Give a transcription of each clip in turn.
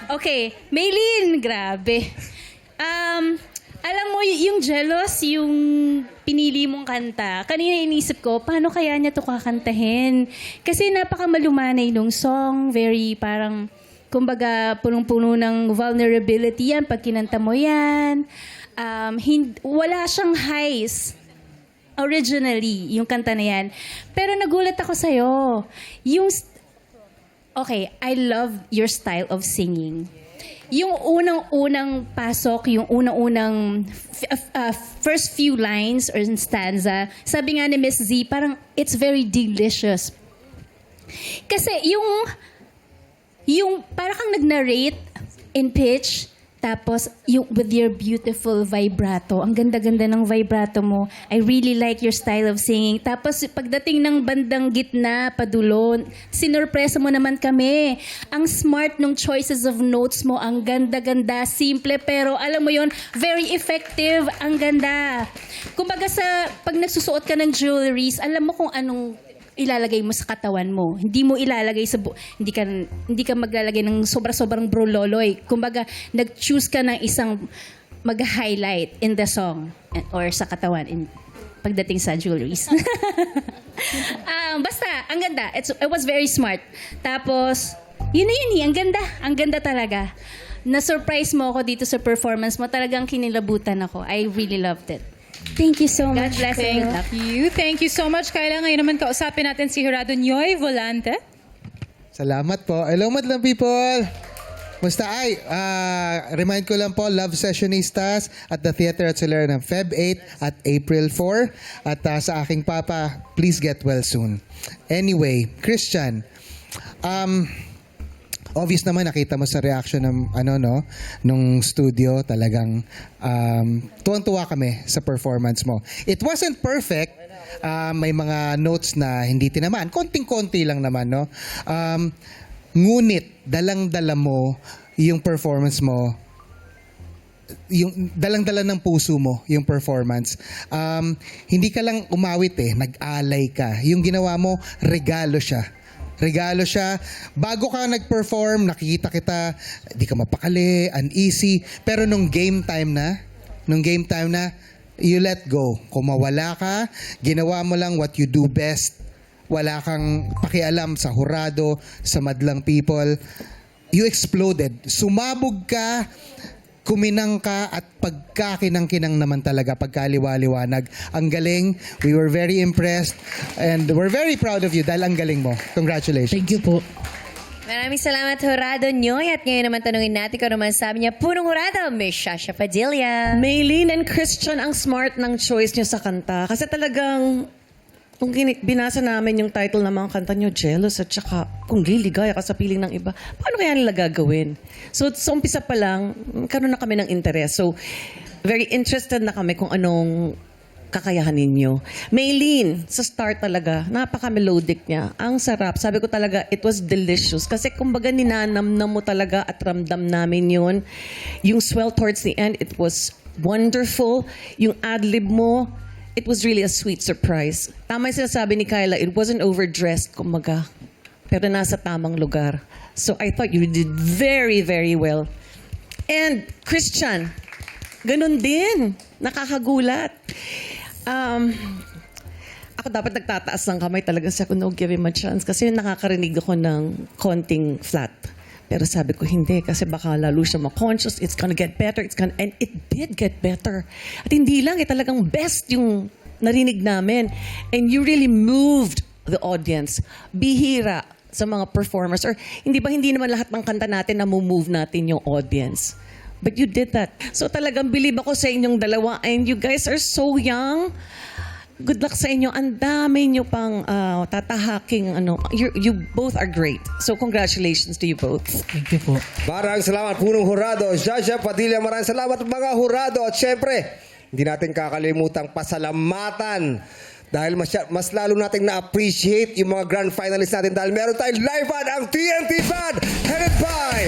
Okay, Maylene, grabe. Alam mo, yung Jealous, yung pinili mong kanta, kanina inisip ko, paano kaya niya to kakantahin? Kasi napakamalumanay nung song, very parang, kumbaga, punong-puno ng vulnerability yan pag kinanta mo yan. Wala siyang highs originally, yung kanta na yan. Pero nagulat ako sa'yo. Okay, I love your style of singing. Yung unang-unang pasok, yung unang-unang first few lines or stanza, sabi nga ni Miss Z, parang it's very delicious. Kasi yung parang kang nag-narrate in pitch, tapos yung with your beautiful vibrato. Ang ganda-ganda ng vibrato mo. I really like your style of singing. Tapos pagdating ng bandang gitna, padulo, sinurpresa mo naman kami. Ang smart ng choices of notes mo. Ang ganda-ganda, simple, pero alam mo yon, very effective. Ang ganda. Kumbaga pag nagsusuot ka ng jewelries, alam mo kung anong ilalagay mo sa katawan mo. Hindi mo ilalagay hindi ka maglalagay ng sobra-sobrang brololoy. Kumbaga, nag-choose ka ng isang mag-highlight in the song or sa katawan pagdating sa jewelries. Basta, ang ganda. It was very smart. Tapos, yun. Ang ganda. Ang ganda talaga. Na-surprise mo ako dito sa performance mo. Talagang kinilabutan ako. I really loved it. Thank you so God much. bless and Kyle. love. Thank you so much, Kyla. Ngayon naman kausapin natin si Jurado Nyoy Volante. Salamat po. Hello, madlang people! Musta ay? Remind ko lang po, Love Sessionistas at the Theater at Soler ng Feb 8 at April 4. At sa aking papa, please get well soon. Anyway, Christian, obvious naman nakita mo sa reaction ng nung studio, talagang tuwang-tuwa kami sa performance mo. It wasn't perfect. May mga notes na hindi tinamaan. Konting-konti lang naman, no? Ngunit dalang-dala mo yung performance mo, yung dalang-dala ng puso mo yung performance. Hindi ka lang umawit nag-alay ka. Yung ginawa mo, regalo siya. Regalo siya. Bago ka nag-perform, nakikita kita, di ka mapakali, uneasy. Pero nung game time na, you let go. Kung mawala ka, ginawa mo lang what you do best. Wala kang pakialam sa hurado, sa madlang people. You exploded. Sumabog ka, kuminang ka, at pagkakinang-kinang naman talaga, pagkaliwa-liwanag. Ang galing. We were very impressed. And we're very proud of you dahil ang galing mo. Congratulations. Thank you po. Maraming salamat, Jurado Nyoy. At ngayon naman tanungin natin kung naman sabi niya, punong Jurado, Miss Shasha Padilla. Maylene and Christian, ang smart ng choice niyo sa kanta. Kasi talagang, kung binasa namin yung title ng mga kanta niyo, Jealous, at saka kung liligaya ka sa piling ng iba, paano kaya nila gagawin? So, sa umpisa pa lang, karoon na kami ng interest. So, very interested na kami kung anong kakayahan ninyo. Maylene, sa start talaga, napaka-melodic niya. Ang sarap. Sabi ko talaga, it was delicious. Kasi kumbaga ninanamnam mo talaga at ramdam namin yun. Yung swell towards the end, it was wonderful. Yung ad-lib mo, it was really a sweet surprise. Tama yung sinasabi ni Kyla, it wasn't overdressed, kumbaga. Pero nasa tamang lugar. So I thought you did very, very well. And Christian, ganun din. Nakakagulat. Ako dapat nagtataas ng kamay talaga sa ako, no, give him a chance. Kasi nakakarinig ako ng konting flat. Pero sabi ko, hindi. Kasi baka lalo siya ma-conscious. It's gonna get better. And it did get better. At hindi lang, talagang best yung narinig namin. And you really moved the audience. Bihira sa mga performers. Or hindi naman lahat ng kanta natin na move natin yung audience. But you did that. So talagang believe ako sa inyong dalawa. And you guys are so young. Good luck sa inyo. Ang dami nyo pang tatahaking. You both are great. So congratulations to you both. Thank you po. Maraming salamat, punong Jurado. Shasha Padilla, maraming salamat mga Jurado. At syempre, hindi natin kakalimutang pasalamatan dahil mas lalo nating na-appreciate yung mga grand finalists natin dahil meron tayong live band, ang TNT Band, headed by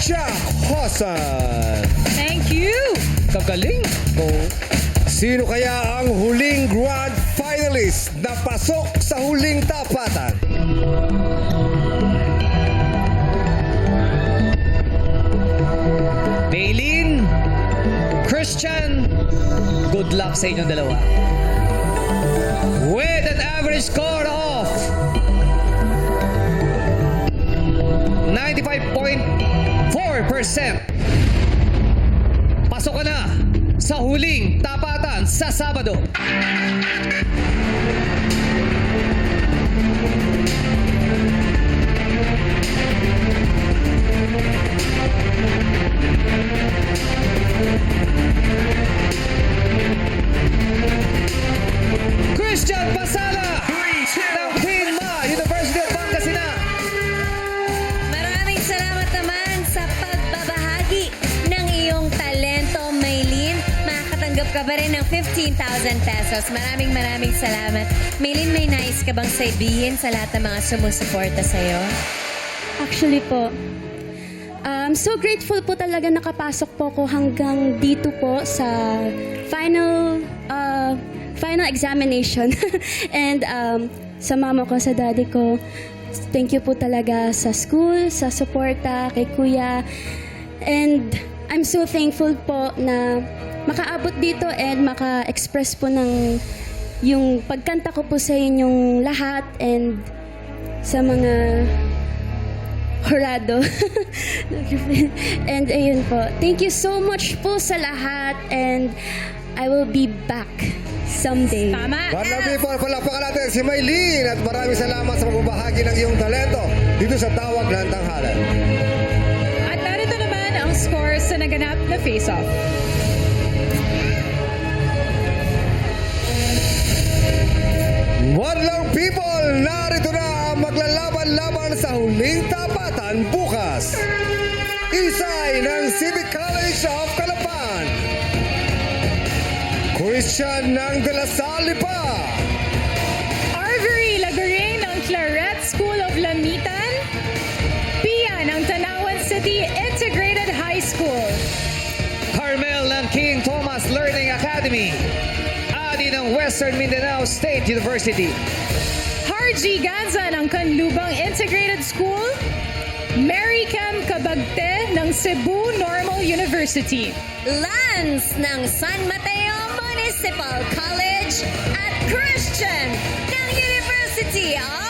Jack Hosan. Thank you! Kagaling! Sino kaya ang huling grand finalist na pasok sa huling tapatan? Maylene, Christian, good luck sa inyong dalawa. With an average score of 95.4%. Pasok ka na sa huling tapatan sa Sabado. Christian Pasala ng Queen Ma University of Pangasinan. Maraming salamat naman sa pagbabahagi ng iyong talento, Maylene. Makakatanggap ka pa rin ng 15,000 pesos. Maraming salamat. Maylene, may nais ka bang sabihin sa lahat ng mga sumusuporta sa'yo? Actually po, so grateful po talaga nakapasok po ko hanggang dito po sa final examination. And sa mama ko, sa daddy ko, thank you po talaga sa school, sa suporta, kay kuya. And I'm so thankful po na makaabot dito and maka-express po ng yung pagkanta ko po sa inyong lahat and sa mga Jurado. And ayun po. Thank you so much po sa lahat and I will be back someday. Tama. Mga people, palapakan natin si Maylene at maraming salamat sa pagbabahagi ng iyong talento dito sa Tawag ng Tanghalan. At narito naman ang scores sa naganap na face-off. Madlang people, narito na ang maglalaban-laban sa huling tapatan bukas. Isay ng City College of Calapan. Christian ng De La Salle pa. Arvery Lagaring ng Claret School of Lamitan. Pia ng Tanawan City Integrated High School. Carmel ng King Thomas Learning Academy. Adi ng Western Mindanao State University. Harji Ganza ng Canlubang Integrated School. Mary Cam Cabagte ng Cebu Normal University. Lance ng San Mateo Municipal College at Christian ng University of